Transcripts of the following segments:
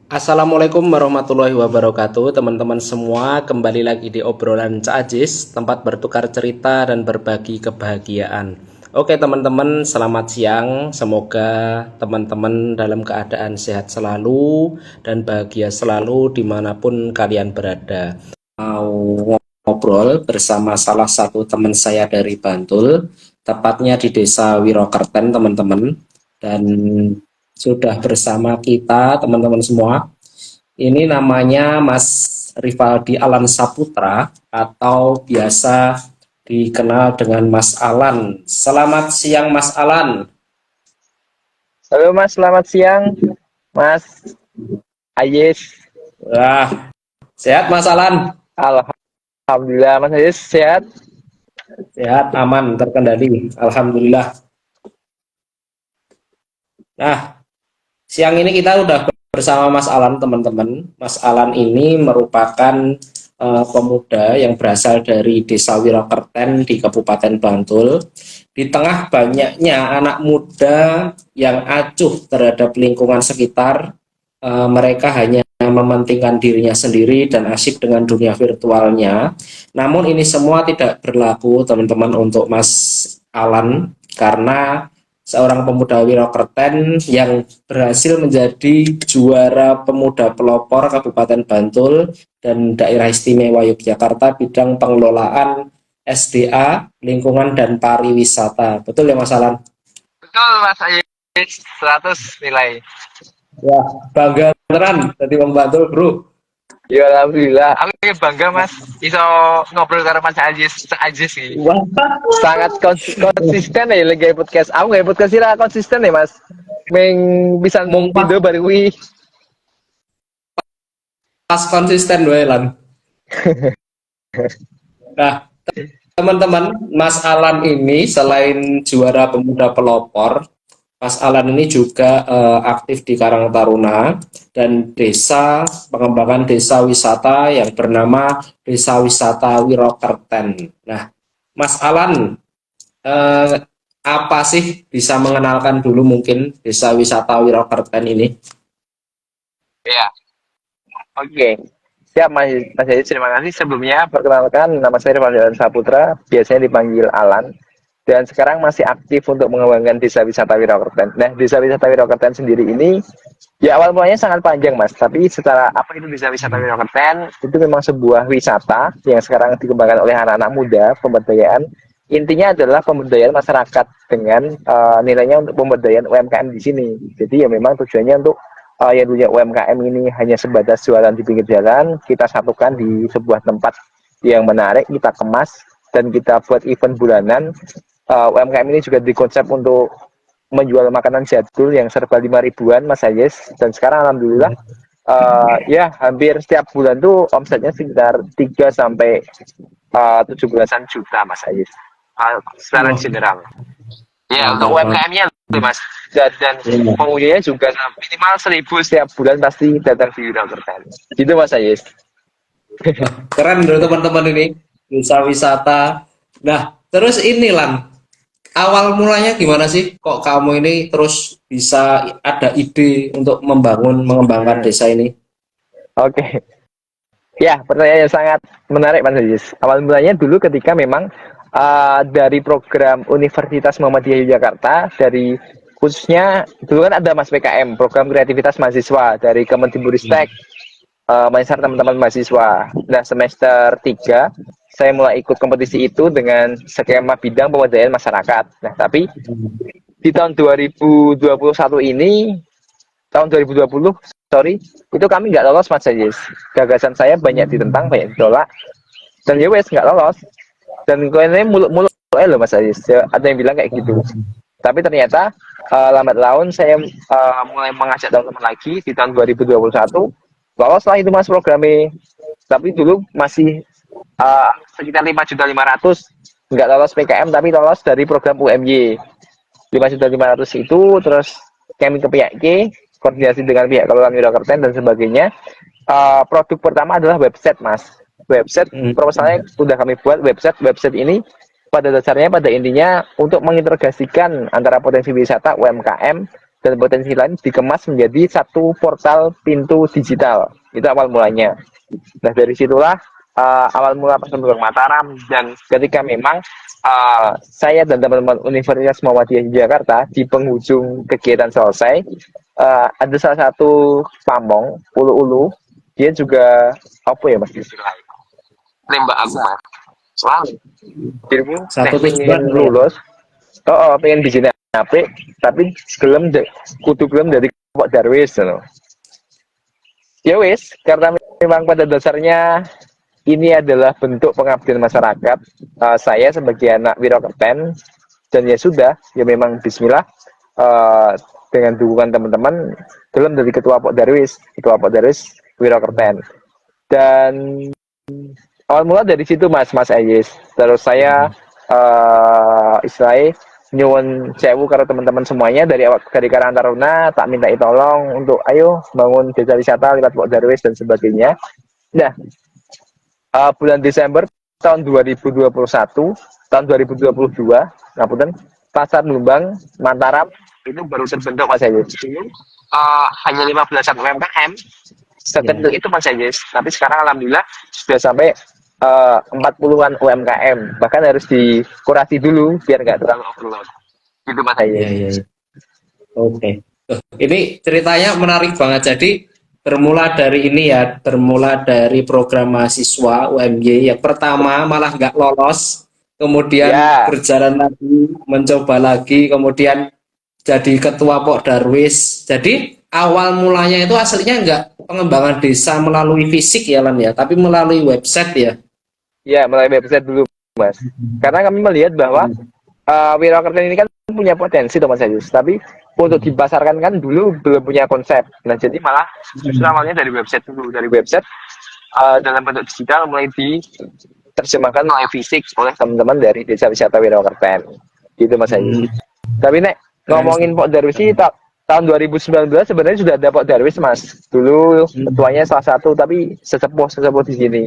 Assalamualaikum warahmatullahi wabarakatuh, teman-teman semua. Kembali lagi di obrolan Cak Ajis, tempat bertukar cerita dan berbagi kebahagiaan. Oke teman-teman, selamat siang. Semoga teman-teman dalam keadaan sehat selalu dan bahagia selalu dimanapun kalian berada. Mau ngobrol bersama salah satu teman saya dari Bantul, tepatnya di Desa Wirokerten, teman-teman. Dan sudah bersama kita teman-teman semua. Ini namanya Mas Rivaldi Alan Saputra atau biasa dikenal dengan Mas Alan. Selamat siang Mas Alan. Halo Mas, selamat siang Mas Ayes. Wah, sehat Mas Alan? Alhamdulillah Mas Ayes sehat. Sehat, aman, terkendali. Alhamdulillah. Nah, siang ini kita udah bersama Mas Alan, teman-teman. Mas Alan ini merupakan pemuda yang berasal dari Desa Wirokerten di Kabupaten Bantul. Di tengah banyaknya anak muda yang acuh terhadap lingkungan sekitar, mereka hanya mementingkan dirinya sendiri dan asyik dengan dunia virtualnya. Namun ini semua tidak berlaku, teman-teman, untuk Mas Alan, karena seorang pemuda Wirokerten yang berhasil menjadi juara pemuda pelopor Kabupaten Bantul dan Daerah Istimewa Yogyakarta bidang pengelolaan SDA, lingkungan dan pariwisata. Betul ya Mas Alan? Betul Mas Ayes, 100 nilai. Wah, bangga beneran jadi Bang Bantul, Bro. Ya Alhamdulillah, aku bangga Mas iso ngobrol karo Mas Ayes sih. Wah, Sangat konsisten ya lagi podcast. Aku nggak podcast sih konsisten ya Mas. Meng bisa mung pas, pindah baru wi. pas konsisten wae Lan. Nah, teman-teman, Mas Alan ini selain juara pemuda pelopor, Mas Alan ini juga aktif di Karang Taruna dan desa pengembangan desa wisata yang bernama Desa Wisata Wirokerten. Nah, Mas Alan, eh, apa sih, bisa mengenalkan dulu mungkin Desa Wisata Wirokerten ini? Ya, oke. Siap Mas Ayes, terima kasih. Sebelumnya perkenalkan nama saya Rivaldi Saputra, biasanya dipanggil Alan. Dan sekarang masih aktif untuk mengembangkan Desa Wisata Wirokerten. Nah, Desa Wisata Wirokerten sendiri ini, ya awal mulanya sangat panjang mas, tapi secara apa itu Desa Wisata Wirokerten, itu memang sebuah wisata yang sekarang dikembangkan oleh anak-anak muda, pemberdayaan. Intinya adalah pemberdayaan masyarakat dengan nilainya untuk pemberdayaan UMKM di sini. Jadi ya memang tujuannya untuk yang punya UMKM ini hanya sebatas jualan di pinggir jalan, kita satukan di sebuah tempat yang menarik, kita kemas, dan kita buat event bulanan. UMKM ini juga dikonsep untuk menjual makanan jadul yang serba 5 ribuan Mas Ayes, dan sekarang alhamdulillah ya hampir setiap bulan tuh omsetnya sekitar 3 sampai 17-an juta Mas Ayes, secara Wah, general ya untuk wah, UMKM-nya Mas. Dan wah. pengunjungnya juga minimal 1.000 setiap bulan pasti datang di Wirokerten gitu Mas Ayes. Keren bro teman-teman ini, desa wisata. Nah, terus ini Lan, awal mulanya gimana sih? Kok kamu ini terus bisa ada ide untuk mengembangkan desa ini? Oke. Ya, pertanyaan yang sangat menarik Mas Ajis. Awal mulanya dulu ketika memang dari program Universitas Muhammadiyah Yogyakarta, dari khususnya dulu kan ada Mas PKM, program kreativitas mahasiswa dari Kemendikbudristek, menyasar teman-teman mahasiswa. Nah, semester 3 saya mulai ikut kompetisi itu dengan skema bidang pemberdayaan masyarakat. Nah, tapi di tahun 2021 ini, tahun 2020 sorry, itu kami nggak lolos Mas Ajis. Gagasan saya banyak ditentang, banyak ditolak, dan ya wes nggak lolos. Dan kayaknya mulut-mulut loh Mas Ajis, ya, ada yang bilang kayak gitu. Tapi ternyata lambat laun saya mulai mengajak teman-teman lagi di tahun 2021, lolos lah itu Mas programnya. Tapi dulu masih sekitar 5.500.000, nggak lolos PKM tapi lolos dari program UMY 5.500.000 itu. Terus kami ke pihak K, koordinasi dengan pihak Kelurahan Wirokerten dan sebagainya. Produk pertama adalah website Mas. Website Hmm. proposalnya sudah kami buat. Website ini pada dasarnya, pada intinya untuk mengintegrasikan antara potensi wisata UMKM dan potensi lain dikemas menjadi satu portal pintu digital. Itu awal mulanya. Nah dari situlah awal mula Pasar Lubang Mataram, dan ketika memang saya dan teman-teman Universitas Muhammadiyah Jakarta di penghujung kegiatan selesai, ada salah satu pamong ulu-ulu, dia juga apa ya mas istilahnya, nembak aku mas selalu dirimu Satu pengen tujuan ya. lulus, pengen di sini HP, tapi kudu gelem dari kelompok Darwis loh. Ya wis, karena memang pada dasarnya ini adalah bentuk pengabdian masyarakat, saya sebagai anak Wirokerten, dan ya sudah, ya memang Bismillah, dengan dukungan teman-teman dalam dari ketua Pok Darwis Wirokerten. Dan awal mula dari situ Mas Ayis. Terus saya istilahnya nyuwun sewu karo teman-teman semuanya dari Karang Taruna, tak minta tolong untuk ayo bangun desa wisata lewat Pok Darwis dan sebagainya. Nah, bulan Desember tahun 2021, tahun 2022, ngapunten, Pasar Lumbang Mataram itu baru terbentuk Mas Ayis. Hanya 15 UMKM sebentuk itu Mas Ayis. Tapi sekarang alhamdulillah sudah sampai 40-an UMKM. Bahkan harus dikurasi dulu biar nggak terlalu overload. Gitu Mas Ayis. Iya. Oke. Ini ceritanya menarik banget. Jadi bermula dari program mahasiswa UMY yang pertama malah nggak lolos, kemudian berjalan lagi, mencoba lagi, kemudian jadi ketua Pok Darwis. Jadi awal mulanya itu aslinya nggak pengembangan desa melalui fisik ya Lan ya, tapi melalui website ya. Ya, melalui website dulu Mas. Karena kami melihat bahwa Wirokerten ini kan punya potensi Mas Ayus, tapi untuk dipasarkan kan dulu belum punya konsep. Nah jadi malah justru awalnya dari website dulu, dalam bentuk digital mulai diterjemahkan melalui fisik oleh teman-teman dari Desa Wisata Wirokerten. Gitu Mas Ayus. Tapi nek ngomongin Pok Darwis sih tahun 2019 sebenarnya sudah ada Pok Darwis Mas. Dulu ketuanya salah satu tapi sesepuh di sini.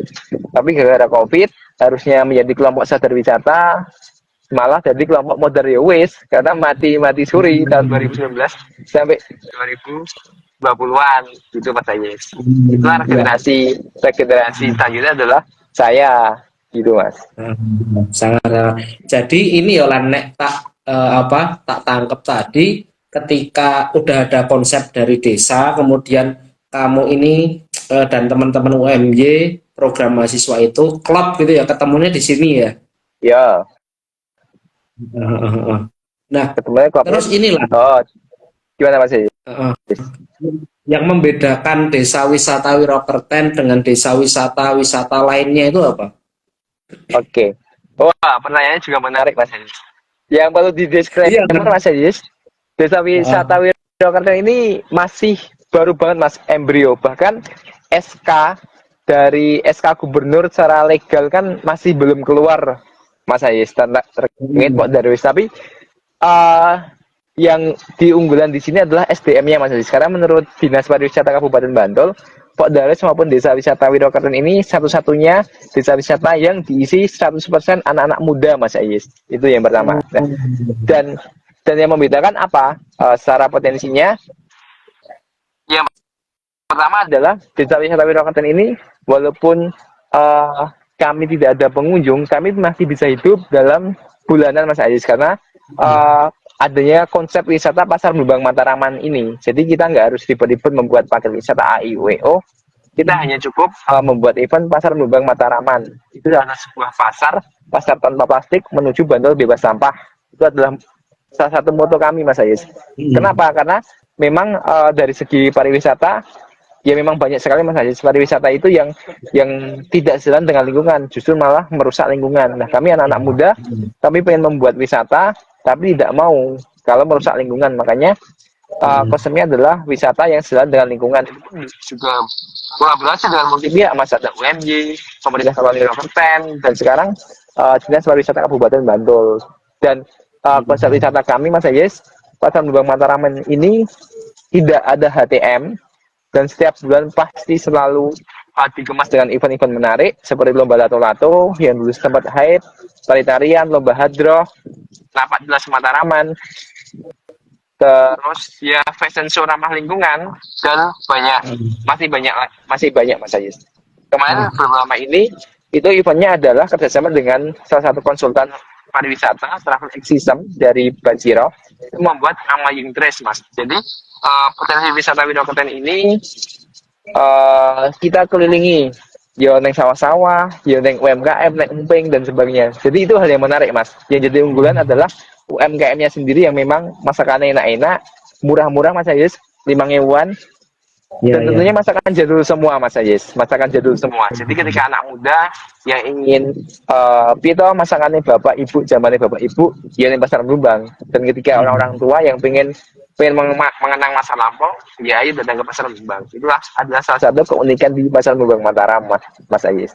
Tapi gara-gara Covid harusnya menjadi kelompok sadar wisata, malah jadi kelompok modern ya wis, karena mati suri tahun 2019 sampai 2020-an gitu Mas Ayes. Itulah regenerasi selanjutnya adalah saya gitu Mas. Sangat. Jadi ini ya Lan, nek tak tangkep tadi ketika udah ada konsep dari desa, kemudian kamu ini dan teman-teman UMY program mahasiswa itu klub gitu ya, ketemunya di sini ya. Ya. Nah, ketemunya klub. Terus inilah. Gimana Mas? Yang membedakan desa wisata Wirokerten dengan desa wisata lainnya itu apa? Oke. Wah, pertanyaannya juga menarik Mas Ayis. Yang perlu dideskripsikan Mas Ayis, desa wisata Wirokerten ini masih baru banget Mas, embrio. Bahkan SK gubernur secara legal kan masih belum keluar Mas Ayis terkait Pok Darwis. Tapi yang diunggulan di sini adalah SDM-nya Mas Ayis. Karena menurut Dinas Pariwisata Kabupaten Bantul, Pok Darwis maupun Desa Wisata Wirokerten ini satu-satunya desa wisata yang diisi 100% anak-anak muda Mas Ayis. Itu yang pertama. Nah, dan yang membedakan apa secara potensinya? Yang pertama adalah Desa Wisata Wirokerten ini walaupun kami tidak ada pengunjung, kami masih bisa hidup dalam bulanan Mas Ayis karena adanya konsep wisata Pasar Lubang Mataraman ini. Jadi kita nggak harus ribet-ribet membuat paket wisata AIWO. Kita hanya cukup membuat event Pasar Lubang Mataraman. Itu adalah sebuah pasar tanpa plastik menuju Bantul bebas sampah. Itu adalah salah satu moto kami Mas Ayis. Kenapa? Karena memang dari segi pariwisata, ya memang banyak sekali Mas Ayis pariwisata itu yang tidak sejalan dengan lingkungan, justru malah merusak lingkungan. Nah kami anak-anak muda, kami pengen membuat wisata tapi tidak mau kalau merusak lingkungan. Makanya konsepnya adalah wisata yang sejalan dengan lingkungan. Itu juga kolaborasi dengan multimedia, Mas, ada UMY, pemerintah Kabupaten Wirokerten, dan sekarang Dinas Pariwisata Kabupaten Bantul. Dan konsep wisata kami Mas Ayes, Pasar Lubang Mataraman ini tidak ada HTM, dan setiap bulan pasti selalu dikemas dengan event-event menarik seperti lomba lato-lato yang dulu sempat hype, tari-tarian, lomba hadroh, lapak jelas Mataraman. terus ya fashion show ramah lingkungan, dan masih banyak Mas Ayus. Kemarin Wah, belum lama ini itu eventnya adalah kerjasama dengan salah satu konsultan pariwisata travel exisem dari Banjiro, itu membuat Amaying Dress Mas. Jadi potensi wisata Wirokleten ini kita kelilingi yo neng sawah-sawah, yo neng UMKM, neng emping dan sebagainya. Jadi itu hal yang menarik Mas. Yang jadi unggulan adalah UMKM-nya sendiri yang memang masakannya enak-enak, murah-murah Mas Ayus, 5.000-an, iya, dan iya. tentunya masakan jadul semua Mas Ayus, masakan jadul semua. Jadi ketika anak muda yang ingin pito masakannya bapak ibu, zamannya bapak ibu, ya di pasar Blumbang. Dan ketika orang-orang tua yang pengen mengenang masa lampau, ya ayo datang ke pasar Blumbang. Itulah adalah salah satu keunikan di pasar Blumbang Mataram Mas Ayus.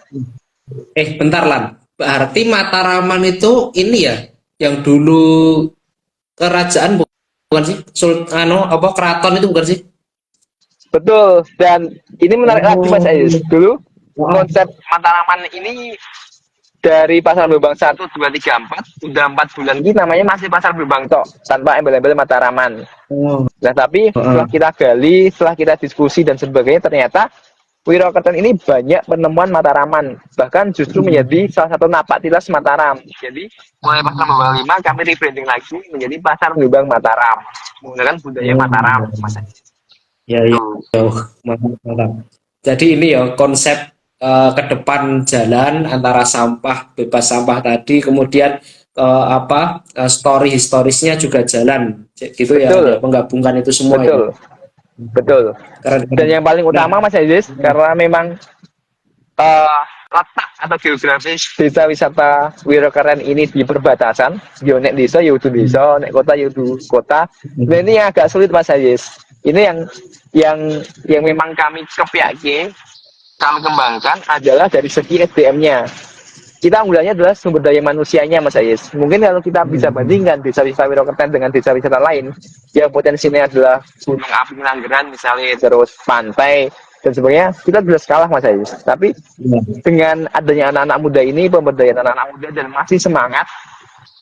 Bentar Lan. Berarti Mataraman itu ini ya, yang dulu kerajaan bukan sih? Apa keraton itu bukan sih? Betul, dan ini menarik lagi Mas Oh, Ayus. Dulu wah, konsep Mataraman ini dari pasar Blumbang 1, 2, 3, 4 udah 4 bulan ini namanya masih pasar Blumbang tok tanpa embel-embel Mataraman. oh, Nah tapi setelah heeh. kita gali, setelah kita diskusi dan sebagainya, ternyata Wirokleten ini banyak penemuan Mataraman, bahkan justru menjadi salah satu napak tilas Mataram. Jadi mulai pasar Blumbang 5 kami rebranding lagi menjadi pasar Blumbang Mataram, menggunakan budaya Oh, Mataram Mas. ya, ya, Itu ya. Mantap, mantap. Jadi ini ya konsep ke depan jalan antara sampah bebas sampah tadi, kemudian story historisnya juga jalan, gitu ya kan ya, betul, menggabungkan itu semua itu. betul, betul. Keren, Dan keren. yang paling Nah, utama Mas Aziz, karena memang letak atau geografis desa wisata Wirokleten ini di perbatasan, yo nek desa yo udah desa, nek kota yo udah kota. Nah ini yang agak sulit Mas Ayes. Ini yang yang memang kami kepiyake, kami kembangkan adalah dari segi SDM-nya. Kita unggulannya adalah sumber daya manusianya Mas Ayes. Mungkin kalau kita bisa bandingkan desa wisata Wirokleten dengan desa wisata lain, yang potensinya adalah gunung api Nanggeran misalnya, terus pantai dan sebagainya, kita jelas kalah Mas Ayes. Tapi dengan adanya anak-anak muda ini, pemberdayaan anak-anak muda dan masih semangat,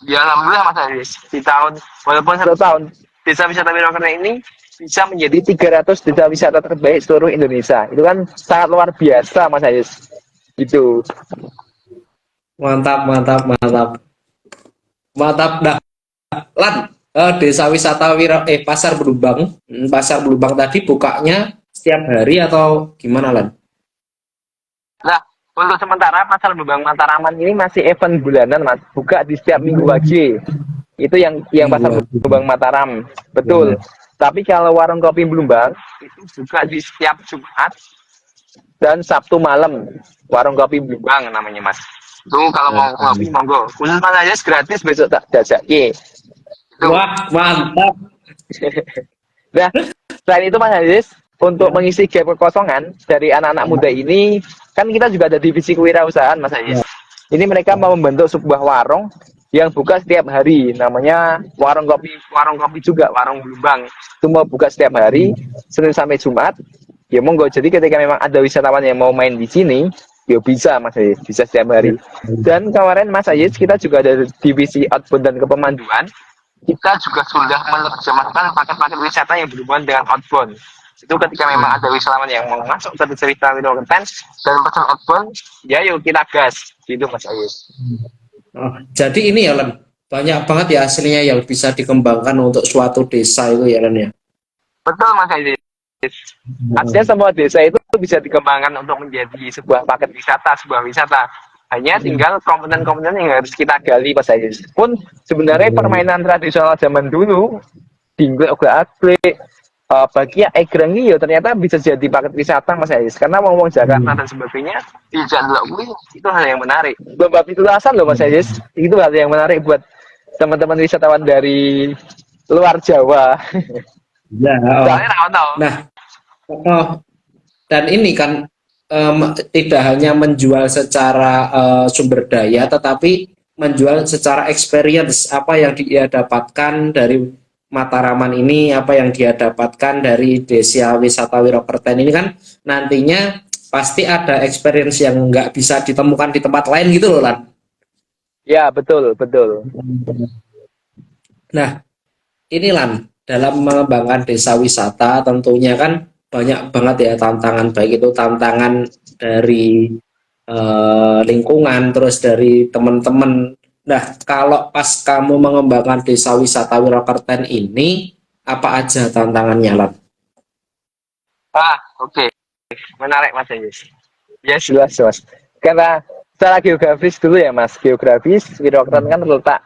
ya alhamdulillah Mas Ayes, di tahun, walaupun 1 tahun, desa wisata Wirokleten ini bisa menjadi 300 desa wisata terbaik seluruh Indonesia. Itu kan sangat luar biasa Mas Ayes. Gitu. mantap, mantap, mantap, mantap. Nah, Lan, desa wisata Pasar Belumbang tadi bukanya setiap hari atau gimana Lan? Nah, untuk sementara pasar Bebang Mataraman ini masih event bulanan, Mas. Buka di setiap minggu aja. Itu yang Minggu pasar aja. Bebang Mataram. Ya, Betul. ya. Tapi kalau warung kopi Blumbang itu buka di setiap Jumat dan Sabtu malam. Warung kopi Blumbang namanya, Mas. Itu kalau mau kopi monggo. Khusus Mas aja gratis besok tak jajaki. Itu. Wah, mantap. Nah, selain itu Mas Aziz, untuk Ya, mengisi gap kekosongan dari anak-anak muda ini, kan kita juga ada divisi kewirausahaan Mas Aziz. ya, Ini mereka mau membentuk sebuah warung yang buka setiap hari, namanya warung kopi juga, warung Blumbang. Itu mau buka setiap hari, Senin sampai Jumat. Ya monggo. Jadi ketika memang ada wisatawan yang mau main di sini, ya bisa Mas Aziz, bisa setiap hari. Dan kemarin Mas Aziz, kita juga ada divisi outbound dan kepemanduan, kita juga sudah menerjemahkan paket-paket wisata yang berhubungan dengan outbound. Itu ketika memang ada wisatawan yang mau masuk ke cerita Wirokleten dan pesan outbound, ya yuk kita gas, gitu Mas Ayus. oh, jadi ini ya Lan, banyak banget ya hasilnya yang bisa dikembangkan untuk suatu desa itu ya Lan ya. Betul Mas Ayus. Artinya semua desa itu bisa dikembangkan untuk menjadi sebuah paket wisata, sebuah wisata. Hanya tinggal komponen-komponen yang harus kita gali Mas Ayus. Pun sebenarnya permainan tradisional zaman dulu, tinggal agak bagi yang egrengi ya ternyata bisa jadi paket wisata Mas Ayus. Karena ngomong Jakarta dan sebagainya, di Jaluk itu hal yang menarik. Lomba pitulasan loh Mas Ayus, itu hal yang menarik buat teman-teman wisatawan dari luar Jawa. Ya, oh. Soalnya tahu-tahu. Nah, oh, dan ini kan tidak hanya menjual secara sumber daya, tetapi menjual secara experience apa yang dia dapatkan dari Mataraman ini, apa yang dia dapatkan dari desa wisata Wirokleten ini kan nantinya pasti ada experience yang nggak bisa ditemukan di tempat lain gitu loh Lan. Ya betul betul. Nah, ini Lan, dalam mengembangkan desa wisata tentunya kan banyak banget ya tantangan, baik itu tantangan dari lingkungan, terus dari teman-teman. Nah, kalau pas kamu mengembangkan desa wisata Wirokerten ini, apa aja tantangannya, Lat? Oke. Menarik Mas Ayus. Yes, jelas, Mas. Karena secara geografis dulu ya, Mas. Geografis, Wiroklatan kan terletak,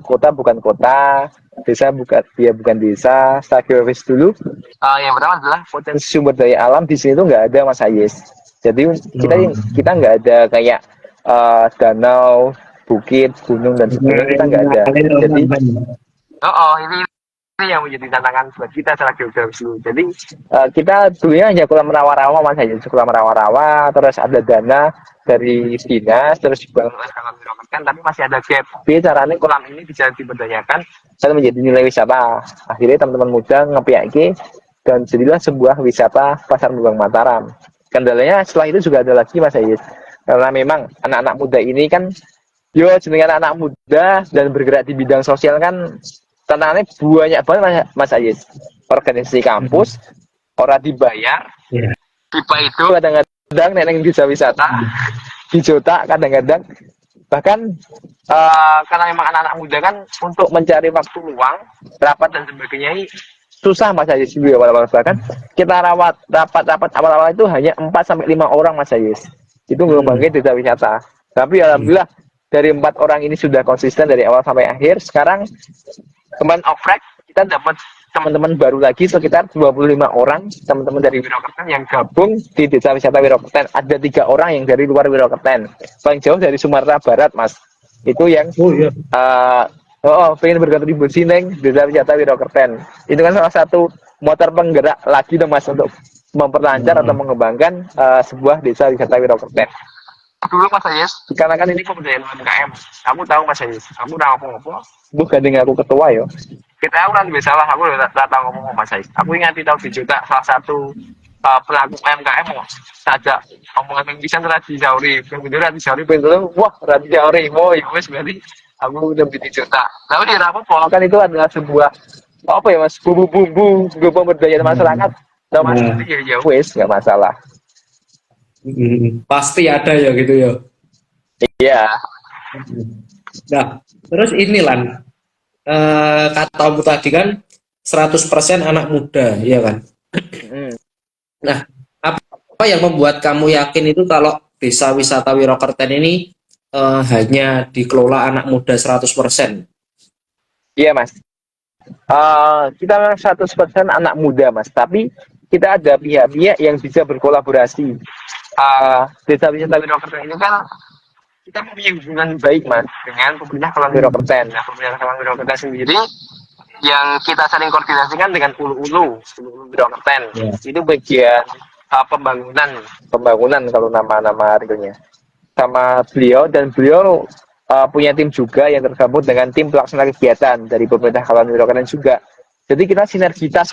kota bukan kota, desa bukan desa. Secara geografis dulu, yang pertama adalah potensi sumber daya alam di sini tuh nggak ada, Mas Ayus. Jadi kita kita nggak ada kayak danau, bukit, gunung dan sebagainya, kita nggak ada. Jadi ini yang menjadi tantangan buat kita secara geografis dulu. Jadi kita dulunya hanya kolam rawa-rawa Mas aja, kolam rawa-rawa, terus ada dana dari dinas, terus juga kan, tapi masih ada gap. Tapi caranya kolam ini bisa diberdayakan dan menjadi nilai wisata. Akhirnya teman-teman muda ngepiaki dan jadilah sebuah wisata Pasar Lubang Mataram. Kendalanya setelah itu juga ada lagi Mas Ayis. Karena memang anak-anak muda ini kan jenenge anak muda dan bergerak di bidang sosial kan tantangannya banyak banget Mas Ayis. Organisasi kampus orang dibayar, Ya. pipa itu kadang-kadang neneng bisa wisata, dijota kadang-kadang bahkan karena memang anak-anak muda kan untuk mencari waktu luang, rapat dan sebagainya ini susah Mas Ayis juga awal-awal, bahkan kita rapat awal-awal itu hanya 4 sampai 5 orang Mas Ayis. Itu ngembangin desa wisata. Tapi alhamdulillah dari 4 orang ini sudah konsisten dari awal sampai akhir. Sekarang kemarin oprek kita dapat teman-teman baru lagi sekitar 25 orang teman-teman dari Wirokerten yang gabung di desa wisata Wirokerten. Ada 3 orang yang dari luar Wirokerten, paling jauh dari Sumatera Barat Mas, itu yang pengen berkontribusi neng desa wisata Wirokerten. Itu kan salah satu motor penggerak lagi dong Mas untuk memperlancar atau mengembangkan sebuah desa wisata Wirokerten. Dulu Mas Ayes, karena kan ini pemberdayaan UMKM. Kamu tahu Mas Ayes, kamu udah ngomong-ngomong, bukan dengan aku ketua yo. Kita kan biasalah, aku udah tahu ngomong Mas Ayes. Aku ingat tahu di juta salah satu pelaku UMKM saja omongan yang bisa Radi Jauri, yang bener Radi Jauri bener, wah Radi Jauri, oh ya wes berarti aku udah beli juta. Tapi di apa kan itu adalah sebuah apa ya Mas, bumbu-bumbu pemberdayaan masyarakat. Nah Mas, ya wes nggak masalah. Pasti ada ya gitu ya. Iya. Nah, terus ini Lan, kata kamu tadi kan 100% anak muda, ya kan? Nah, apa yang membuat kamu yakin itu kalau desa wisata Wirokerten ini hanya dikelola anak muda 100%? Iya Mas. Kita memang 100% anak muda Mas, tapi kita ada pihak-pihak yang bisa berkolaborasi. Desa wisata Wirokerten ini kan kita mempunyai hubungan baik Mas dengan pemerintah Kabupaten Wirokerten. Nah, pemerintah Kabupaten Wirokerten sendiri yang kita sering koordinasikan dengan Ulu Wirokerten. Itu bagian pembangunan kalau nama realnya sama beliau, dan beliau punya tim juga yang tergabung dengan tim pelaksana kegiatan dari pemerintah Kabupaten Wirokerten juga. Jadi kita sinergitas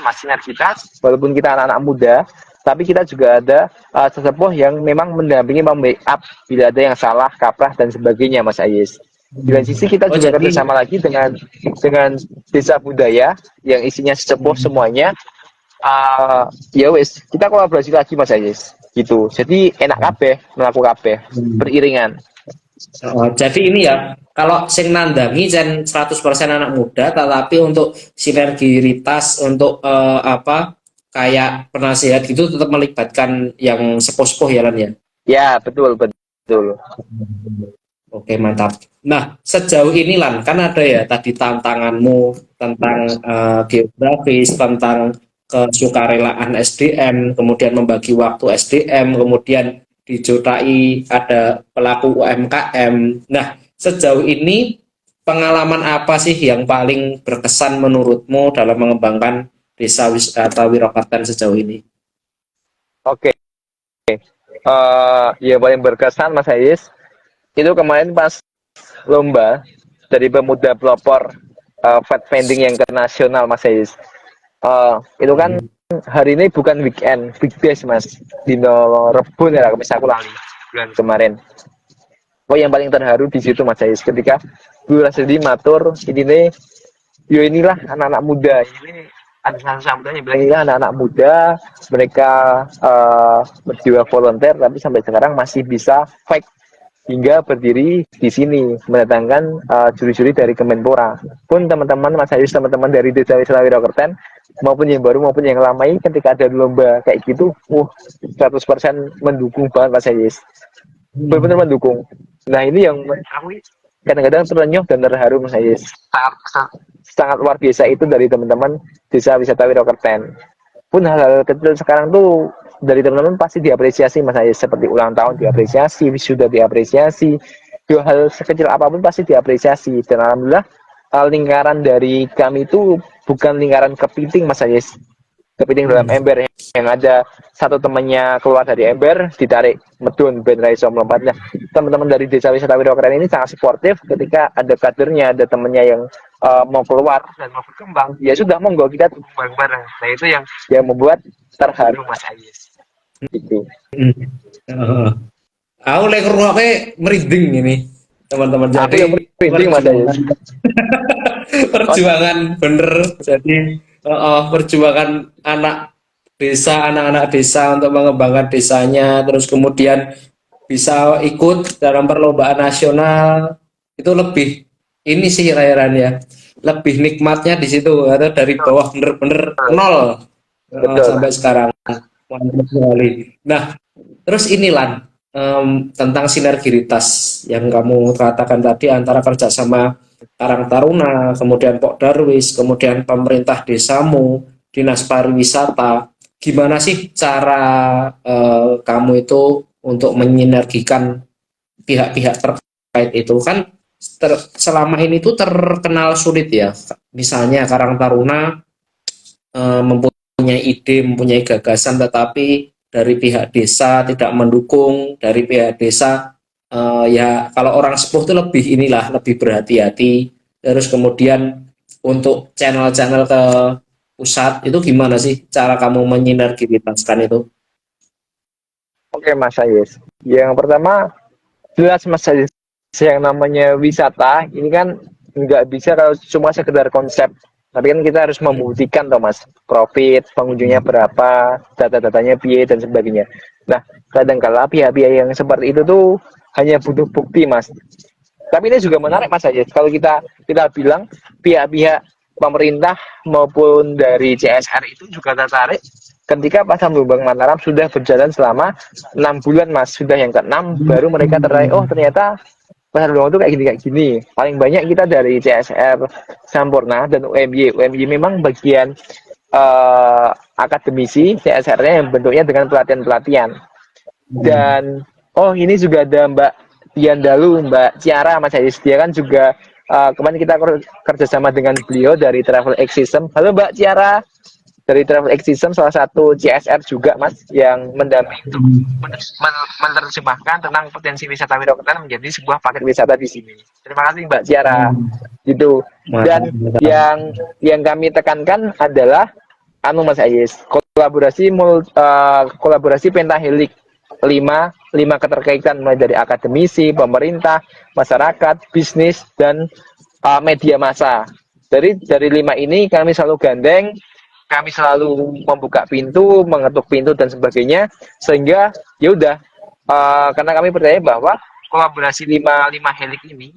walaupun kita anak-anak muda, tapi kita juga ada sesepuh yang memang mendampingi, membackup bila ada yang salah, kaprah dan sebagainya Mas Ayis. Di lain sisi kita juga kerjasama lagi dengan desa budaya yang isinya sesepuh semuanya. Ya wes, kita kolaborasi lagi Mas Ayis gitu. Jadi enak kabeh, melakukan kabeh beriringan. Jadi ini ya, kalau sing nandangi jen 100% anak muda, tetapi untuk sinergitas untuk kayak penasihat gitu tetap melibatkan yang sepuh-sepuh ya Lan ya. Ya, betul. Oke, mantap. Nah, sejauh ini Lan, kan ada ya tadi tantanganmu tentang geografis, tentang kesukarelaan SDM, kemudian membagi waktu SDM, kemudian dijotai ada pelaku UMKM. Nah, sejauh ini pengalaman apa sih yang paling berkesan menurutmu dalam mengembangkan desa wisata Wirokerten sejauh ini? Oke. Ya paling berkesan Mas Ayis itu kemarin pas lomba dari pemuda pelopor fat pending yang internasional Mas Ayis. Itu kan hari ini bukan weekend, weekdays Mas. Dino Rebo ya, misal aku lali bulan kemarin. Yang paling terharu di situ Mas Ayis ketika Bu Rasidi matur ini nih yo inilah anak-anak muda ini, ada salah satunya bilang ini anak-anak muda, mereka berjiwa volunteer tapi sampai sekarang masih bisa fight hingga berdiri di sini mendatangkan juri-juri dari Kemenpora. Pun teman-teman Mas Ayus, teman-teman dari Desa Wisata Wirokerten maupun yang baru maupun yang lama ini, ketika ada lomba kayak gitu 100% mendukung banget Mas Ayus, benar-benar mendukung. Nah ini yang aku kadang-kadang terenyuh dan terharu Mas Ayus, sangat luar biasa itu dari teman-teman Desa Wisata Wirokerten. Pun hal-hal kecil sekarang tuh dari teman-teman pasti diapresiasi Mas Ayes, seperti ulang tahun diapresiasi, wisuda diapresiasi, dua hal sekecil apapun pasti diapresiasi. Dan alhamdulillah lingkaran dari kami itu bukan lingkaran kepiting Mas Ayes, kepiting dalam ember yang ada satu temannya keluar dari ember ditarik medun ben raiso melompat. Nah, teman-teman dari Desa Wisata Wirokerten ini sangat suportif ketika ada kadernya, ada temannya yang mau keluar dan mau berkembang, ya sudah monggo kita dukung bareng-bareng. Nah itu yang membuat terharu Mas Ayes gitu. Aku lek ngrungokke merinding ini teman-teman. Aku Jadi yang merinding Mas Ayes. perjuangan bener. Jadi perjuangan anak-anak desa untuk mengembangkan desanya, terus kemudian bisa ikut dalam perlombaan nasional, itu lebih ini sih Rairan ya, lebih nikmatnya di situ, atau dari bawah bener-bener nol Betul. sampai sekarang. Mantap sekali. Nah, terus ini Lan, tentang sinergitas yang kamu katakan tadi antara kerjasama Karang Taruna, kemudian Pok Darwis, kemudian pemerintah desamu, dinas pariwisata. Gimana sih cara kamu itu untuk menyinergikan pihak-pihak terkait itu? Kan selama ini tuh terkenal sulit ya. Misalnya Karang Taruna mempunyai ide, mempunyai gagasan, tetapi dari pihak desa tidak mendukung. Dari pihak desa ya kalau orang sepuh itu lebih inilah, lebih berhati-hati. Terus kemudian untuk channel-channel ke pusat itu gimana sih cara kamu menyinergitaskan itu? Oke Mas Ayes, yang pertama jelas Mas Ayes, yang namanya wisata ini kan nggak bisa kalau cuma sekedar konsep, tapi kan kita harus membuktikan toh Mas, profit pengunjungnya berapa, data-datanya piye dan sebagainya. Nah kadang-kala pihak-pihak yang seperti itu tuh hanya butuh bukti Mas. Tapi ini juga menarik Mas Ayes, kalau kita bilang pihak-pihak pemerintah maupun dari CSR itu juga tertarik ketika Pasar Lumbang Mataram sudah berjalan selama 6 bulan Mas, sudah yang ke-6 baru mereka tertarik, oh ternyata Pasar Lumbang itu kayak gini. Paling banyak kita dari CSR Sampurna dan UMY memang bagian akademisi CSR-nya yang bentuknya dengan pelatihan-pelatihan. Dan ini juga ada Mbak Diandalu, Mbak Ciara, Mas Ayis, dia kan juga kemarin kita kerjasama dengan beliau dari Travel X System. Halo Mbak Ciara, dari Travel X System, salah satu CSR juga Mas, yang mendampingi untuk menerjemahkan tentang potensi wisata Wirokerten menjadi sebuah paket wisata di sini. Terima kasih Mbak Ciara. Gitu. Dan yang kami tekankan adalah Mas Ayis, kolaborasi pentahelik, lima keterkaitan mulai dari akademisi, pemerintah, masyarakat, bisnis, dan media massa. Dari 5 ini kami selalu gandeng, kami selalu membuka pintu, mengetuk pintu dan sebagainya, sehingga ya udah, karena kami percaya bahwa kolaborasi lima helik ini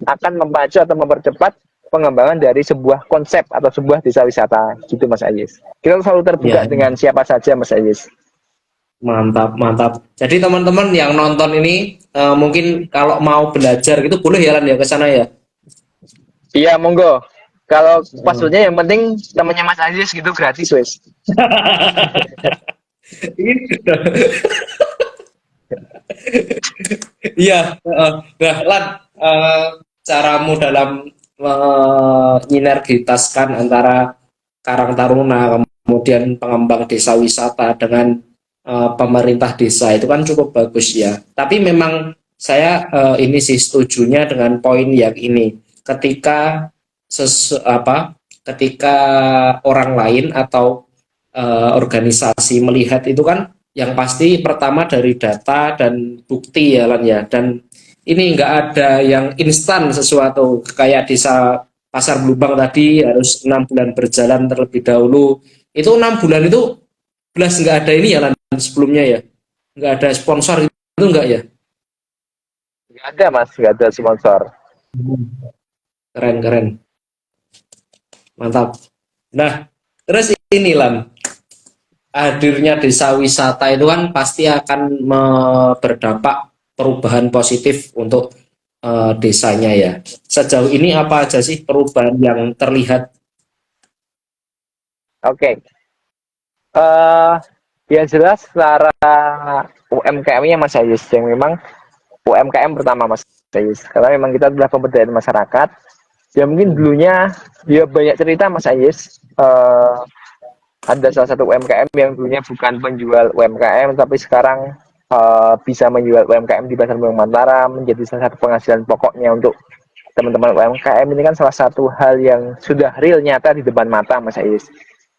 akan memacu atau mempercepat pengembangan dari sebuah konsep atau sebuah desa wisata, gitu Mas Ayis. Kita selalu terbuka dengan siapa saja Mas Ayis. Mantap. Jadi teman-teman yang nonton ini mungkin kalau mau belajar gitu boleh ya Lan ya ke sana ya. Iya, monggo. Kalau passwordnya yang penting temannya Mas Aziz gitu gratis wes. Iya, nah Lan, caramu dalam menyinergitaskan antara Karang Taruna kemudian pengembang desa wisata dengan pemerintah desa itu kan cukup bagus ya. Tapi memang saya ini sih setujunya dengan poin yang ini. Ketika ketika orang lain atau organisasi melihat itu kan yang pasti pertama dari data dan bukti ya Lan ya. Dan ini nggak ada yang instan sesuatu kayak desa Pasar Blumbang tadi harus 6 bulan berjalan terlebih dahulu. Itu 6 bulan itu belas nggak ada ini ya Lan, sebelumnya ya, nggak ada sponsor itu nggak ya? Nggak ada mas, nggak ada sponsor. Keren keren, mantap. Nah, terus ini Lan, hadirnya desa wisata itu kan pasti akan berdampak perubahan positif untuk desanya ya. Sejauh ini apa aja sih perubahan yang terlihat? Oke, yang jelas secara UMKM-nya Mas Ayus yang memang UMKM pertama Mas Ayus, karena memang kita adalah pemberdayaan masyarakat. Ya mungkin dulunya dia banyak cerita Mas Ayus. Ada salah satu UMKM yang dulunya bukan penjual UMKM tapi sekarang bisa menjual UMKM di Pasar Bulumbang Mataram, menjadi salah satu penghasilan pokoknya untuk teman-teman UMKM. Ini kan salah satu hal yang sudah real nyata di depan mata Mas Ais.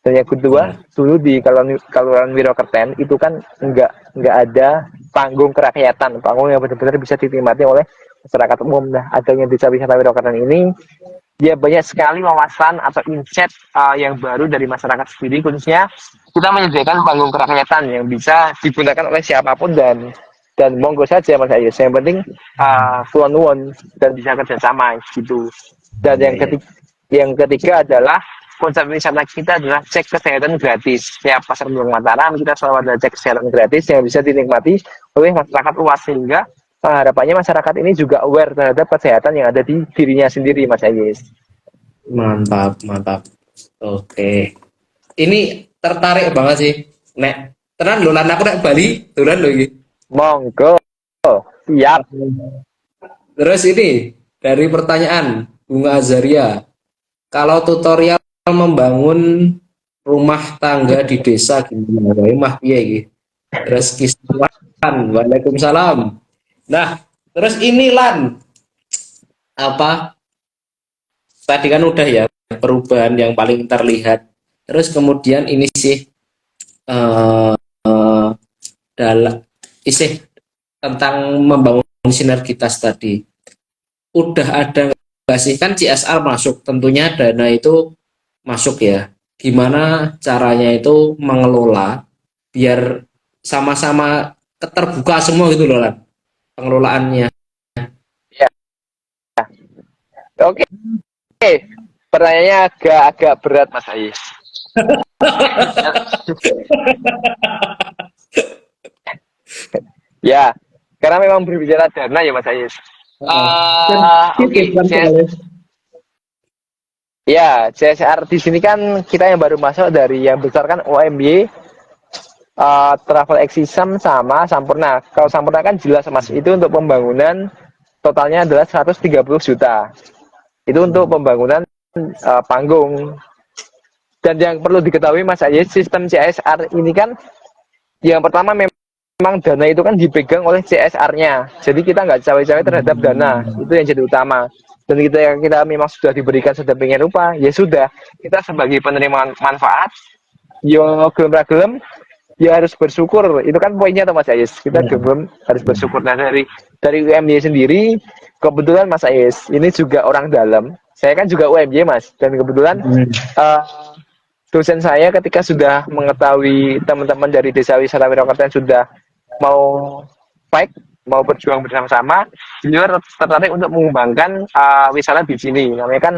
Dan yang kedua, dulu di Kelurahan Wirokerten itu kan nggak ada panggung kerakyatan, panggung yang benar-benar bisa dinikmati oleh masyarakat umum. Nah, adanya desa wisata Wirokerten ini, dia banyak sekali wawasan atau insight yang baru dari masyarakat sendiri, khususnya kita menyediakan panggung kerakyatan yang bisa digunakan oleh siapapun dan monggo saja Mas Ayu. Yang penting nuwun dan bisa kerjasama gitu. Dan yang ketiga adalah konsep wisata kita adalah cek kesehatan gratis. Setiap Pasar Bulumbang Mataram kita selalu ada cek kesehatan gratis yang bisa dinikmati oleh masyarakat luas, sehingga harapannya masyarakat ini juga aware terhadap kesehatan yang ada di dirinya sendiri Mas Ayis. Mantap, mantap. Oke. Ini tertarik banget sih. Nek, tenan lho lan aku nek Bali, dolan lho iki. Monggo. Siap. Terus ini dari pertanyaan Bunga Azaria. Kalau tutorial membangun rumah tangga di desa gimana? Wae mah piye iki? Terus Kiswan, Waalaikumsalam. Nah, terus ini Lan, apa? Tadi kan udah ya perubahan yang paling terlihat. Terus kemudian ini sih eh dalam isi tentang membangun sinergitas tadi. Udah ada nggak sih kan CSR masuk, tentunya dana itu masuk ya. Gimana caranya itu mengelola biar sama-sama terbuka semua gitu loh Lan, pengelolaannya. Ya. Oke. Pertanyaannya agak berat Mas Ayis. Ya, karena memang berbicara dana ya Mas Ayis. Oke, ya, CSR di sini kan kita yang baru masuk dari yang besar kan OMY, Travel Exisem sama Sampurna. Kalau Sampurna kan jelas Mas, itu untuk pembangunan totalnya adalah 130 juta. Itu untuk pembangunan panggung. Dan yang perlu diketahui Mas Ayes, sistem CSR ini kan yang pertama memang dana itu kan dipegang oleh CSR-nya. Jadi kita nggak cawe-cawe terhadap dana, itu yang jadi utama. Dan kita memang sudah diberikan sedemikian rupa, ya sudah, kita sebagai penerima manfaat, yo gelem ya harus bersyukur. Itu kan poinnya tuh Mas Ayes. Kita gelem harus bersyukur. Nah dari UMY sendiri, kebetulan Mas Ayes ini juga orang dalam. Saya kan juga UMY Mas, dan kebetulan dosen saya ketika sudah mengetahui teman-teman dari Desa Wisata Wirokerten sudah mau fight, mau berjuang bersama-sama, beliau tertarik untuk mengembangkan wisata di sini. Namanya kan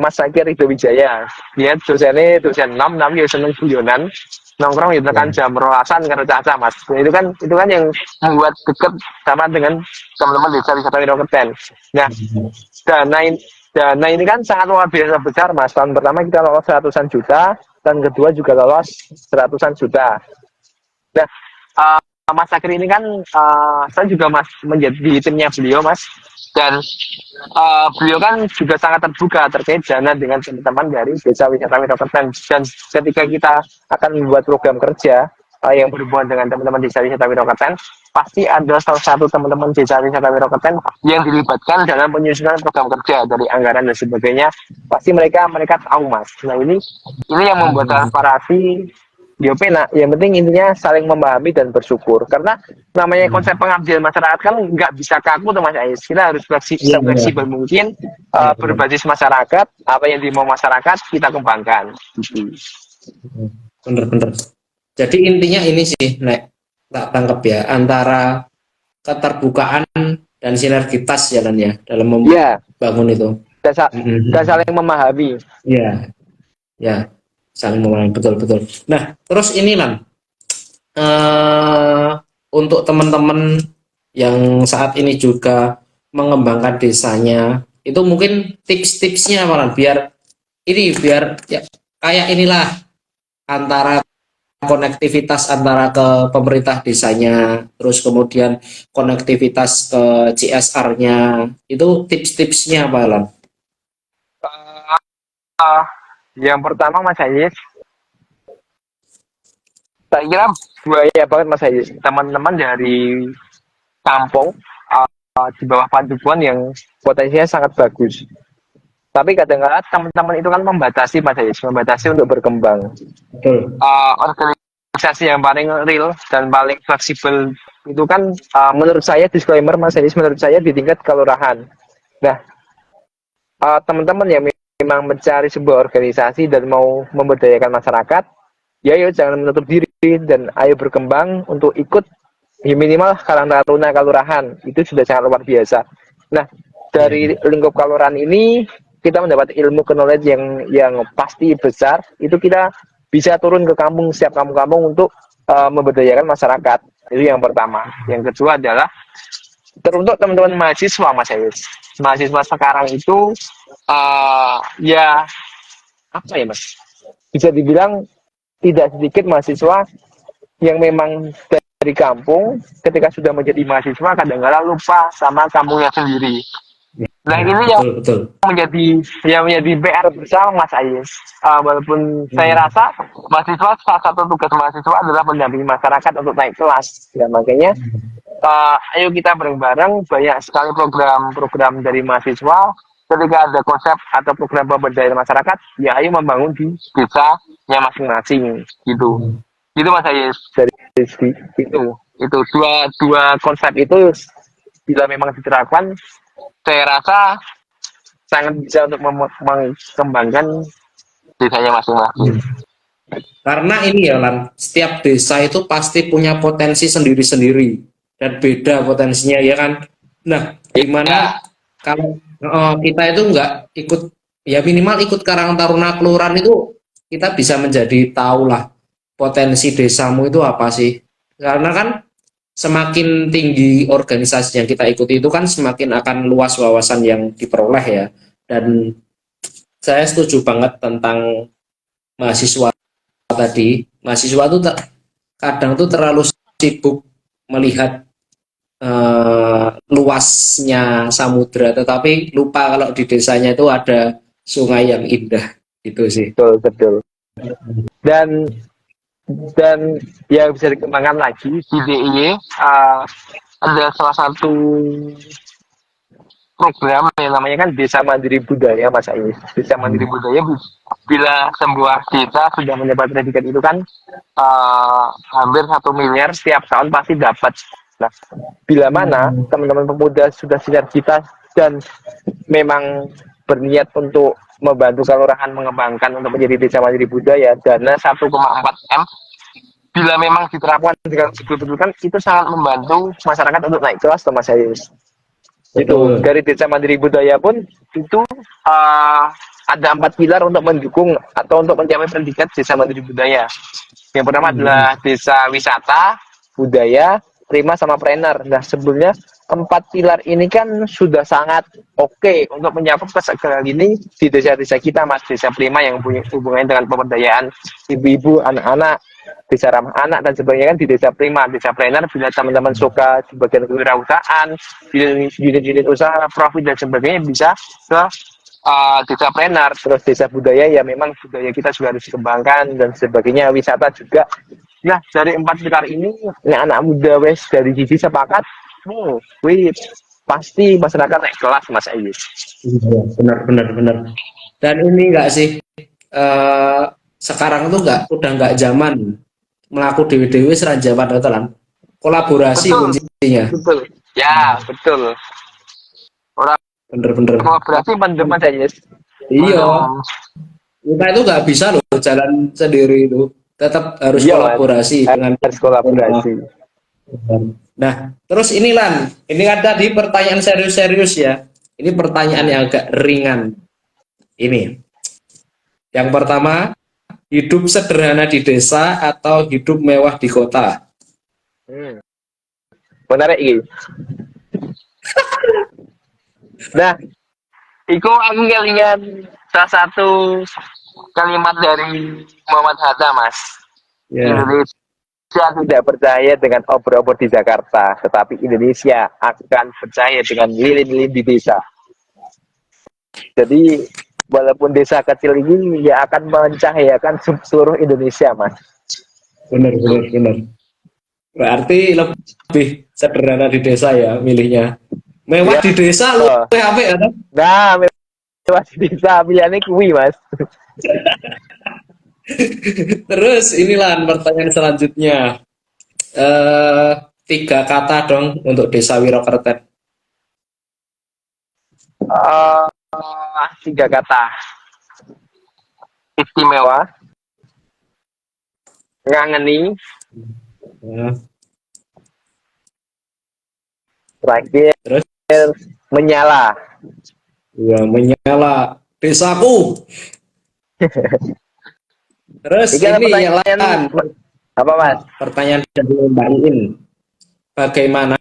Mas Sakir Ridho Wijaya. Dia dosennya dosen 6 ya seneng guyonan, nongkrong itu kan jam rolasan karo caca Mas. Itu kan yang membuat dekat sama dengan teman-teman Desa Wisata Wirokerten. Nah, dana ini kan sangat luar biasa besar Mas. Tahun pertama kita lolos ratusan juta, dan kedua juga lolos ratusan juta. Nah, Mas Sakir ini kan saya juga Mas menjadi di timnya beliau Mas, dan beliau kan juga sangat terbuka terkait dana dengan teman-teman dari Desa Wisata Wirokerten. Dan ketika kita akan membuat program kerja yang berhubungan dengan teman-teman Desa Wisata Wirokerten, pasti ada salah satu teman-teman Desa Wisata Wirokerten yang dilibatkan dalam penyusunan program kerja dari anggaran dan sebagainya. Pasti mereka tahu Mas. Nah ini yang membuat transparansi, ya penak. Yang penting intinya saling memahami dan bersyukur. Karena namanya konsep pengabdian masyarakat kan nggak bisa kaku tuh Mas Ais. Kita harus Iya, iya. fleksibel mungkin, Iya, benar. berbasis masyarakat, apa yang dimau masyarakat kita kembangkan. Gitu. Bener-bener. Jadi intinya ini sih, Nek, tak tangkap ya, antara keterbukaan dan sinergitas jalannya dalam Ya, membangun itu. dan, dan Mhm. saling memahami. Ya, ya, saling memahami, betul betul. Nah, terus ini Lan, eh, untuk teman-teman yang saat ini juga mengembangkan desanya, itu mungkin tips-tipsnya malah biar ya, kayak inilah antara konektivitas antara ke pemerintah desanya, terus kemudian konektivitas ke CSR-nya, itu tips-tipsnya apa Lan? Uh, yang pertama Mas Ais, saya kira buaya banget Mas Ais. Teman-teman dari kampung di bawah panduan yang potensinya sangat bagus. Tapi kadang-kadang teman-teman itu kan membatasi Mas Ais, membatasi untuk berkembang. Betul. Organisasi yang paling real dan paling fleksibel itu kan menurut saya disclaimer Mas Ais, menurut saya di tingkat kelurahan. Nah, teman-teman yang memang mencari sebuah organisasi dan mau memberdayakan masyarakat, ya yuk jangan menutup diri dan ayo berkembang untuk ikut ya minimal Karang Taruna Kelurahan itu sudah sangat luar biasa. Nah, Ya. dari lingkup kelurahan ini kita mendapat ilmu knowledge yang pasti besar. Itu kita bisa turun ke kampung setiap kampung-kampung untuk memberdayakan masyarakat. Itu yang pertama. Yang kedua adalah teruntuk teman-teman mahasiswa Mas Ayus. Mahasiswa sekarang itu ya apa ya Mas? Bisa dibilang tidak sedikit mahasiswa yang memang dari kampung ketika sudah menjadi mahasiswa kadang-kadang lupa sama kampungnya sendiri. Nah Ya, ini betul betul. yang menjadi PR bersama Mas Ayes. Walaupun saya Hmm. rasa mahasiswa salah satu tugas mahasiswa adalah mendampingi masyarakat untuk naik kelas. Ya makanya ayo kita bareng-bareng banyak sekali program-program dari mahasiswa. Ketika ada konsep atau program pemberdayaan masyarakat, ya ayo membangun di desanya masing-masing gitu. Gitu Mas Ayes. Dari itu dua konsep itu bila memang diterapkan, saya rasa sangat bisa untuk mengembangkan desanya masing-masing. Hmm. Karena ini ya Lan, setiap desa itu pasti punya potensi sendiri-sendiri dan beda potensinya ya kan. Nah, Ya, gimana kalau kita itu nggak ikut, ya minimal ikut Karang Taruna Kelurahan itu kita bisa menjadi tahu lah potensi desamu itu apa sih. Karena kan semakin tinggi organisasi yang kita ikuti itu kan semakin akan luas wawasan yang diperoleh ya. Dan saya setuju banget tentang mahasiswa tadi. Mahasiswa tuh kadang tuh terlalu sibuk melihat luasnya samudra, tetapi lupa kalau di desanya itu ada sungai yang indah. Itu sih. betul betul. Dan dan yang bisa dikembangkan lagi di DIY ada salah satu program yang namanya kan Desa Mandiri Budaya Mas Ais. Desa Mandiri Budaya bila sebuah desa sudah mendapat predikat itu kan hampir 1 miliar setiap tahun pasti dapat. Nah, bila mana teman-teman pemuda sudah sinergitas dan memang berniat untuk membantu kelurahan mengembangkan untuk menjadi desa mandiri budaya dana 1,4 M bila memang diterapkan dengan betul-betul kan itu sangat membantu masyarakat untuk naik kelas Mas Ayus. Itu Betul. dari desa mandiri budaya pun itu ada 4 pilar untuk mendukung atau untuk mencapai predikat desa mandiri budaya. Yang pertama adalah desa wisata, budaya, prima sama trainer. Nah sebelumnya 4 pilar ini kan sudah sangat oke untuk mencakup kesegala ini di desa-desa kita Mas. Desa prima yang punya hubungannya dengan pemberdayaan ibu-ibu, anak-anak, desa ramah anak dan sebagainya kan di desa prima. Desa trainer bila teman-teman suka di bagian kewirausahaan, unit-unit usaha, profit dan sebagainya bisa ke desa trainer. Terus desa budaya ya memang budaya kita juga harus dikembangkan dan sebagainya, wisata juga. Nah dari 4 pilar ini anak muda wes dari sisi sepakat wih pasti masyarakat naik kelas Mas Ayus. Iya, benar benar benar. Dan ini enggak sih, sekarang tuh udah nggak zaman. melaku dewe-dewe seranjaman itu lan. Kolaborasi Betul, kuncinya. betul. Ya, betul. Orang Bener-bener. kolaborasi mendem aja, Yes. Iya, Mendem. kita itu nggak bisa loh jalan sendiri itu. Tetap harus Iya, Mas. kolaborasi dengan Harus kolaborasi. Nah, terus ini Lan, ini kan tadi pertanyaan serius-serius ya. Ini pertanyaan yang agak ringan. Ini, yang pertama, hidup sederhana di desa atau hidup mewah di kota? Hmm. Menarik ini. Nah, iku aku kelingan salah satu kalimat dari Muhammad Hatta, Mas. Ya, Indonesia tidak percaya dengan obor-obor di Jakarta, tetapi Indonesia akan percaya dengan lilin-lilin di desa. Jadi, walaupun desa kecil ini ya akan mencahayakan seluruh Indonesia, Mas. benar, benar, benar. Berarti lebih sederhana di desa ya milihnya. Mewah Ya, di desa lu oh. apik ya. Nah, mewah di desa pilihannya kuwi, Mas. Terus inilah pertanyaan selanjutnya. Tiga kata dong untuk Desa Wirokerten. Uh, Tiga kata. Istimewa, ngangeni, Ya, terakhir terus menyala. ya menyala desaku. Terus Ini ada ini ya pertanyaan Lan, apa, Mas? pertanyaan dari Mbak Iin. Bagaimana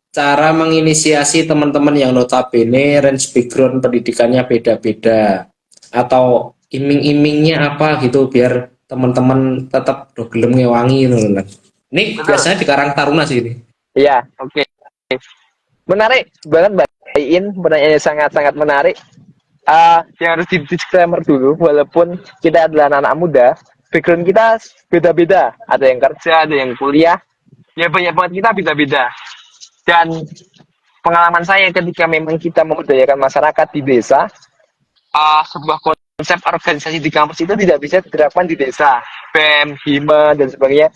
cara menginisiasi teman-teman yang notabene range background pendidikannya beda-beda? Atau iming-imingnya apa gitu biar teman-teman tetap do gelem ngewangi gitu Lan. Ini Betul. biasanya di Karang Taruna sih ini. Iya, oke. Menarik banget, Mbak Iin. Pertanyaannya sangat-sangat menarik. Yang harus di disclaimer dulu, walaupun kita adalah anak-anak muda, background kita beda-beda. Ada yang kerja, ada yang kuliah. Ya banyak banget kita beda-beda. Dan pengalaman saya ketika memang kita memberdayakan masyarakat di desa, sebuah konsep organisasi di kampus itu tidak bisa diterapkan di desa. BEM, HIMA, dan sebagainya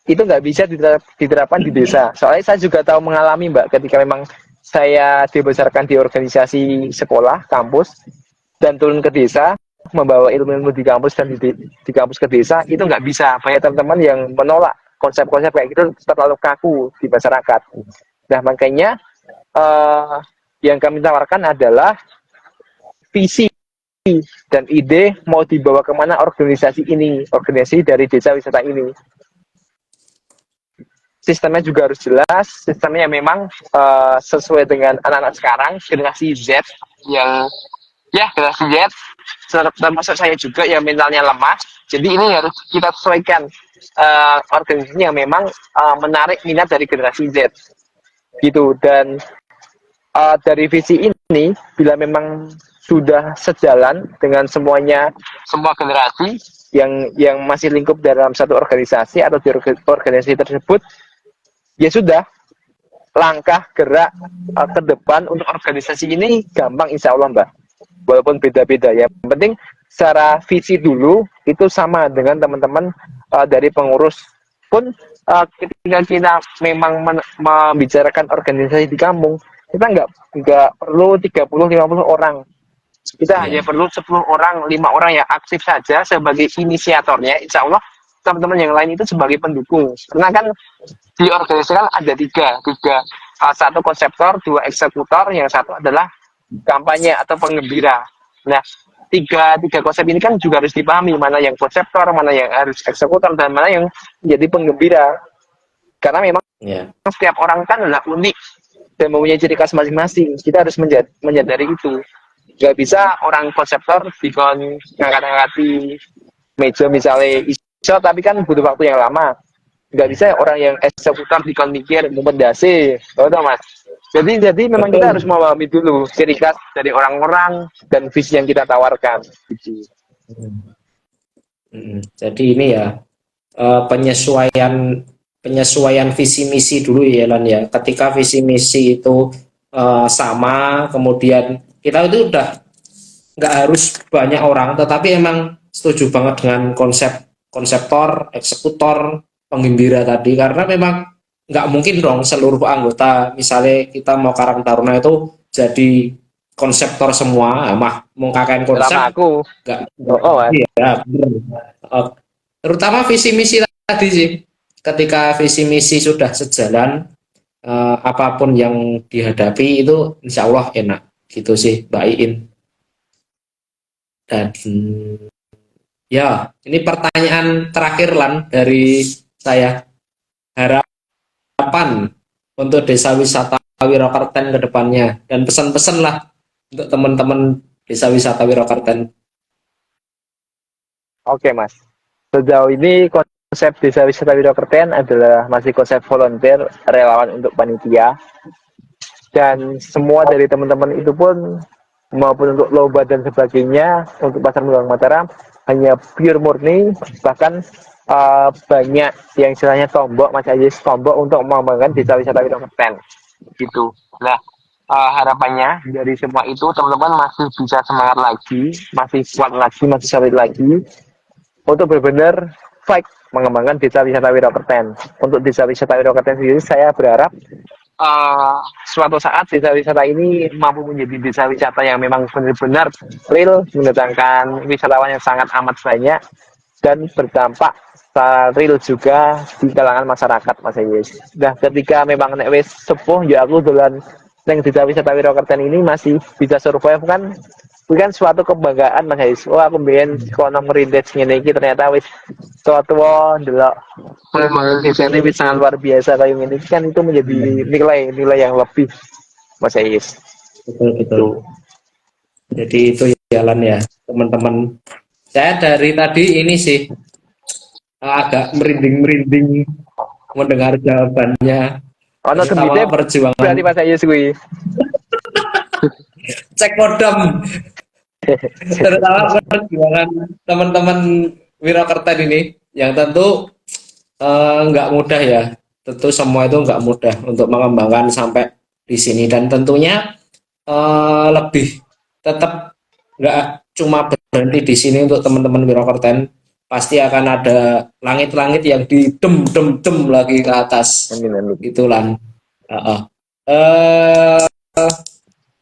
itu nggak bisa diterapkan di desa. Soalnya saya juga tahu mengalami, Mbak, ketika memang saya dibesarkan di organisasi sekolah, kampus, dan turun ke desa, membawa ilmu-ilmu di kampus dan di kampus ke desa, itu nggak bisa. Banyak teman-teman yang menolak konsep-konsep kayak gitu terlalu kaku di masyarakat. Nah, makanya yang kami tawarkan adalah visi dan ide mau dibawa kemana organisasi ini, organisasi dari desa wisata ini. Sistemnya juga harus jelas, sistemnya memang sesuai dengan anak-anak sekarang, generasi Z yang ya generasi Z, termasuk saya juga yang mentalnya lemah. Jadi ini harus kita sesuaikan organisasi yang memang menarik minat dari generasi Z gitu. Dan dari visi ini, bila memang sudah sejalan dengan semuanya, semua generasi yang masih lingkup dalam satu organisasi atau di organisasi tersebut, ya sudah, langkah gerak ke depan untuk organisasi ini gampang insya Allah, Mbak. Walaupun beda-beda ya, yang penting secara visi dulu itu sama dengan teman-teman dari pengurus pun. Ketika kita memang membicarakan organisasi di kampung, kita nggak perlu 30-50 orang, kita hanya perlu 10 orang, 5 orang yang aktif saja sebagai inisiatornya. Insya Allah teman-teman yang lain itu sebagai pendukung. Karena kan di organisasi kan ada tiga, satu konseptor, dua eksekutor, yang satu adalah kampanye atau penggembira. Nah, tiga konsep ini kan juga harus dipahami, mana yang konseptor, mana yang harus eksekutor, dan mana yang menjadi penggembira. Karena memang setiap orang kan adalah unik dan mempunyai ciri khas masing-masing. Kita harus menyadari itu. Gak bisa orang konseptor dikon ngangkat-ngangkati meja misalnya iso, tapi kan butuh waktu yang lama. Gak bisa orang yang eksekutor dikon mikir mendasi, betul Mas. Jadi memang kita harus memahami dulu ciri khas dari orang-orang dan visi yang kita tawarkan. Jadi ini ya penyesuaian visi misi dulu ya Lan ya. Ketika visi misi itu sama, kemudian kita itu udah nggak harus banyak orang, tetapi emang setuju banget dengan konseptor, eksekutor, penggembira tadi, karena memang nggak mungkin dong seluruh anggota, misalnya kita mau Karang Taruna itu jadi konseptor semua, mah mau KKN konsep Terutama aku. nggak Oh, Mas. ya, bener. Eh, terutama visi misi tadi sih, ketika visi misi sudah sejalan, apapun yang dihadapi itu insya Allah enak gitu sih Mbak Iin. Dan ya ini pertanyaan terakhir Lan dari saya, harapan untuk desa wisata Wirokerten ke depannya dan pesan-pesan lah untuk teman-teman desa wisata Wirokerten. Oke, Mas. Sejauh ini konsep Desa Wisata Wirokerten adalah masih konsep volunteer, relawan untuk panitia. Dan semua dari teman-teman itu pun maupun untuk lomba dan sebagainya untuk Pasar Muluang Mataram hanya pure murni, bahkan banyak yang istilahnya tombok, Mas Ajis, tombok untuk mengembangkan Desa Wisata Wirokerten gitu. Nah, harapannya dari semua itu teman-teman masih bisa semangat lagi, masih kuat lagi, masih solid lagi untuk benar-benar fight mengembangkan Desa Wisata Wirokerten. Untuk Desa Wisata Wirokerten sendiri saya berharap suatu saat desa wisata ini mampu menjadi desa wisata yang memang benar-benar real, mendatangkan wisatawan yang sangat amat banyak dan berdampak secara real juga di kalangan masyarakat, Mas Ayes. Nah, ketika memang nek wis sepuh ya aku dolan neng desa wisata Wirokerten ini masih bisa survive kan, bukan suatu kebanggaan, Mas Ayes. Oh, aku mbiyen kono merintis ngene iki ternyata wis tua-tua ndelok pengembangan desa ini sangat luar biasa kayak ini kan, itu menjadi nilai-nilai yang lebih, Mas Ayis. Betul betul. Jadi itu jalan ya teman-teman. Saya dari tadi ini sih agak merinding-merinding mendengar jawabannya, Ono terutama gembite perjuangan berarti Mas Ayis kuwi. cek kodam, terutama perjuangan teman-teman Wirokerten ini yang tentu nggak mudah ya. Tentu semua itu nggak mudah untuk mengembangkan sampai di sini, dan tentunya lebih tetap nggak cuma berhenti di sini untuk teman-teman Wirokerten, pasti akan ada langit-langit yang didem dem dem lagi ke atas. Amin, amin. Itulah uh,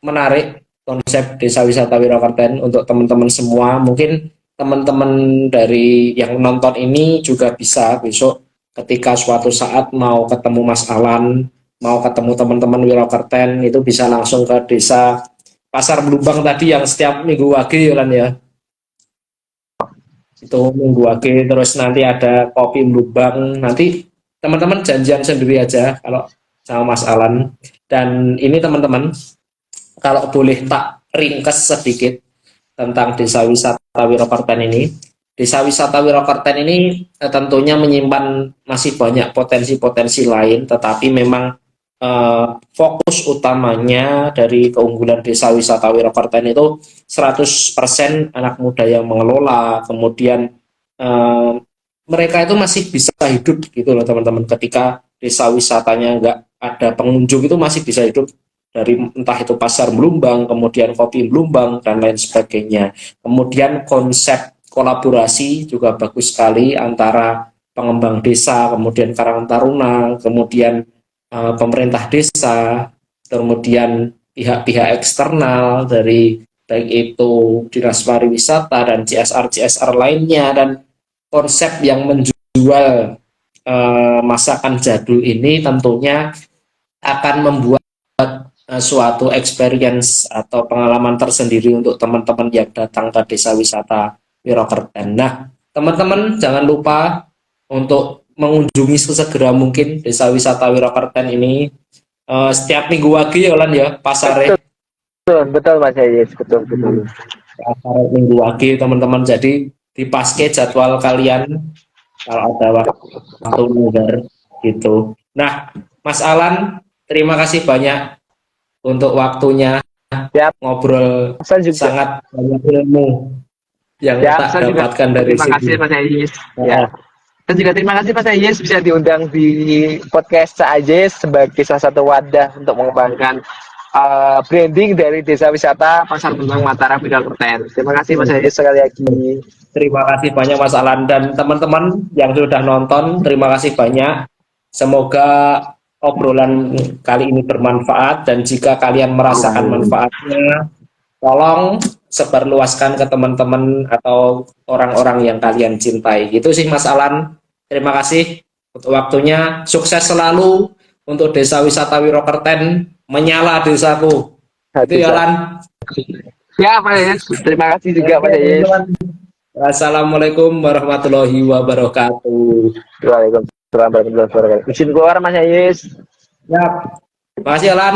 menarik konsep desa wisata Wirokerten untuk teman-teman semua. Mungkin teman-teman dari yang nonton ini juga bisa besok ketika suatu saat mau ketemu Mas Alan, mau ketemu teman-teman Wirokerten, itu bisa langsung ke desa Pasar Blumbang tadi yang setiap minggu wage ya. Itu minggu wage, terus nanti ada kopi Blumbang. Nanti teman-teman janjian sendiri aja kalau sama Mas Alan. Dan ini teman-teman, kalau boleh tak ringkes sedikit tentang desa wisata Wirokerten ini. Desa wisata Wirokerten ini tentunya menyimpan masih banyak potensi-potensi lain, tetapi memang fokus utamanya dari keunggulan desa wisata Wirokerten itu 100% anak muda yang mengelola, kemudian mereka itu masih bisa hidup gitu loh teman-teman, ketika desa wisatanya nggak ada pengunjung itu masih bisa hidup, dari entah itu pasar Blumbang, kemudian kopi Blumbang, dan lain sebagainya. Kemudian konsep kolaborasi juga bagus sekali antara pengembang desa, kemudian Karang Taruna, kemudian pemerintah desa, kemudian pihak-pihak eksternal dari baik itu Dinas Pariwisata dan CSR lainnya, dan konsep yang menjual masakan jadul ini tentunya akan membuat suatu experience atau pengalaman tersendiri untuk teman-teman yang datang ke desa wisata Wirokerten. Nah, teman-teman jangan lupa untuk mengunjungi sesegera mungkin desa wisata Wirokerten ini. Setiap minggu wage ya Lan ya, pasare. Betul, betul Mas Ayis, betul, betul. Pasare minggu wage teman-teman. Jadi dipaske jadwal kalian kalau ada waktu luar gitu. Nah, Mas Alan, terima kasih banyak untuk waktunya, Siap. ngobrol Juga. sangat banyak ilmu yang tak dapatkan dari terima sini. Kasih Mas Ayis. Ya. Dan juga terima kasih Mas Ayis bisa diundang di podcast Ajis sebagai salah satu wadah untuk mengembangkan branding dari Desa Wisata Pasar Kembang Mataram Bidangkerten. Terima kasih Mas Hayes sekali lagi. Terima kasih banyak Mas Alan dan teman-teman yang sudah nonton. Terima kasih banyak. Semoga obrolan kali ini bermanfaat dan jika kalian merasakan manfaatnya, tolong sebarluaskan ke teman-teman atau orang-orang yang kalian cintai. Gitu sih Mas Alan. Terima kasih untuk waktunya. Sukses selalu untuk Desa Wisata Wirokerten. Menyala desaku. Itu ya Alan. Ya Pak Hayes, terima kasih juga Pak Hayes. Assalamualaikum warahmatullahi wabarakatuh. Waalaikumsalam warahmatullahi wabarakatuh. Izin keluar Mas Hayes. Ya, makasih Alan.